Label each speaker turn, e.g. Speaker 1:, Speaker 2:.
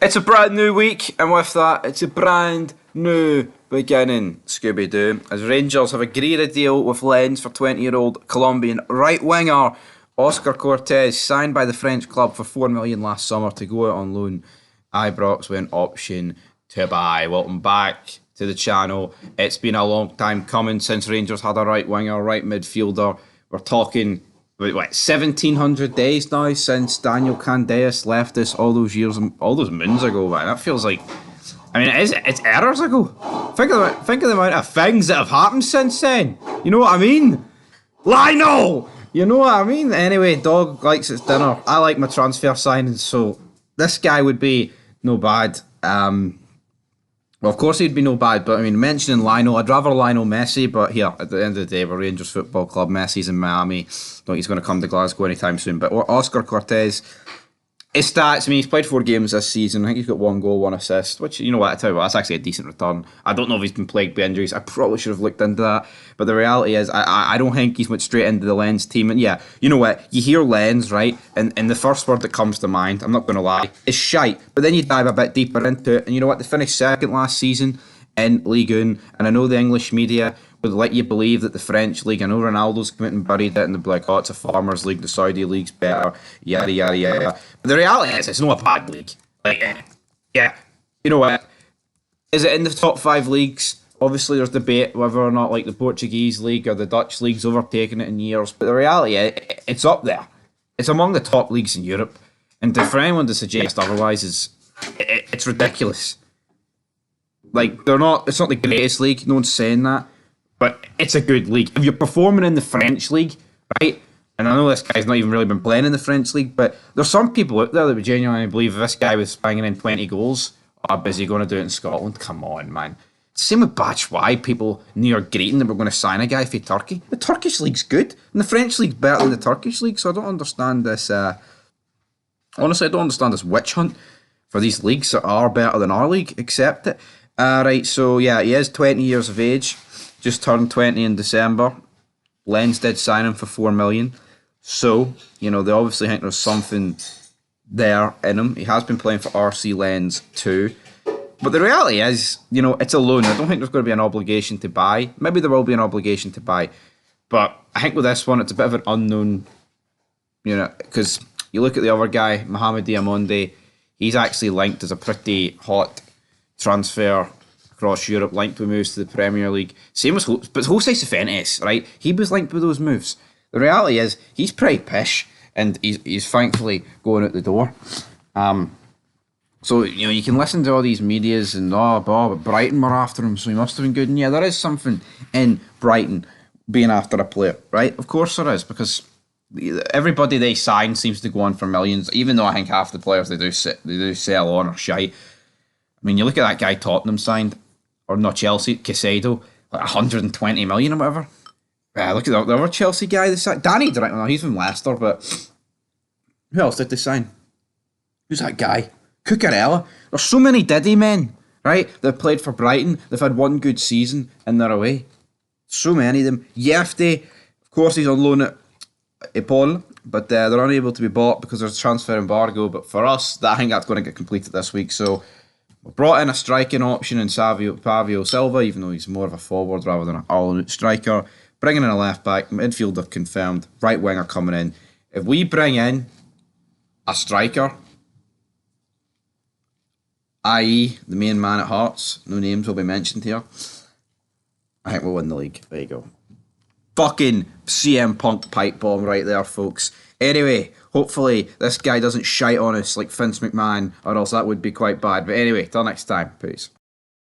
Speaker 1: It's a brand new week, and with that, it's a brand new beginning, Scooby-Doo, as Rangers have agreed a deal with Lens for 20-year-old Colombian right-winger Oscar Cortes, signed by the French club for $4 million last summer to go out on loan. Ibrox went option to buy. Welcome back to the channel. It's been a long time coming since Rangers had a right-winger, right midfielder. We're talking... what, 1,700 days now since Daniel Candeas left us all those years, all those moons ago, man. That feels like, I mean, it's errors ago. Think of the amount of things that have happened since then. You know what I mean? Lionel! You know what I mean? Anyway, dog likes its dinner. I like my transfer signings, so this guy would be no bad. Well, of course he'd be no bad, but I mean, mentioning Lionel, I'd rather Lionel Messi, but here, at the end of the day, we're Rangers Football Club. Messi's in Miami. Don't think he's going to come to Glasgow anytime soon. But Oscar Cortes, his stats, I mean, he's played 4 games this season. I think he's got 1 goal, 1 assist, which, you know what, I tell you what, that's actually a decent return. I don't know if he's been plagued by injuries. I probably should have looked into that. But the reality is, I don't think he's went straight into the Lens team. And yeah, you know what, you hear Lens, right? And the first word that comes to mind, I'm not going to lie, is shite. But then you dive a bit deeper into it, and you know what, they finished second last season in Ligue 1, and I know the English media would let you believe that the French league, I know Ronaldo's come out and buried it and they'll be like, oh, it's a farmers league, the Saudi league's better, yada yada yada. But the reality is, it's not a bad league. Like, yeah, you know what, is it in the top 5 leagues? Obviously there's debate whether or not like the Portuguese league or the Dutch league's overtaken it in years, but the reality is, it's up there. It's among the top leagues in Europe, and for anyone to suggest otherwise is, it's ridiculous. Like, they're not, it's not the greatest league, no one's saying that, but it's a good league. If you're performing in the French league, right, and I know this guy's not even really been playing in the French league, but there's some people out there that would genuinely believe if this guy was banging in 20 goals, how busy going to do it in Scotland? Come on, man. Same with Batshuayi, people near greeting that we're going to sign a guy for Turkey. The Turkish league's good, and the French league's better than the Turkish league, so I don't understand this, honestly, I don't understand this witch hunt for these leagues that are better than our league. Accept it. Right, so yeah, he is 20 years of age, just turned 20 in December. Lens did sign him for $4 million. So, you know, they obviously think there's something there in him. He has been playing for RC Lens too. But the reality is, you know, it's a loan. I don't think there's going to be an obligation to buy. Maybe there will be an obligation to buy. But I think with this one, it's a bit of an unknown, you know, because you look at the other guy, Mohamed Diamonde, he's actually linked as a pretty hot transfer across Europe, linked with moves to the Premier League. Same as but Jose Cifuentes, right? He was linked with those moves. The reality is, he's pretty pish, and he's thankfully going out the door. So, you know, you can listen to all these medias and, but Brighton were after him, so he must have been good. And yeah, there is something in Brighton being after a player, right? Of course there is, because everybody they sign seems to go on for millions, even though I think half the players they do sell on are shite. I mean, you look at that guy Tottenham signed, or not Chelsea, Caicedo, like 120 million or whatever. Look at the other Chelsea guy they signed. Danny, right? Well, he's from Leicester, but who else did they sign? Who's that guy? Cucurella. There's so many Diddy men, right? They've played for Brighton. They've had one good season and they're away. So many of them. Yefte, of course, he's on loan at Epol, but they're unable to be bought because there's a transfer embargo. But for us, I think that's going to get completed this week. So we brought in a striking option in Pavio Silva, even though he's more of a forward rather than an all-out striker. Bringing in a left-back, midfielder confirmed, right winger coming in. If we bring in a striker, i.e. the main man at Hearts, no names will be mentioned here, I think we'll win the league. There you go. Fucking CM Punk pipe bomb right there, folks. Anyway, hopefully this guy doesn't shite on us like Vince McMahon, or else that would be quite bad. But anyway, till next time. Peace.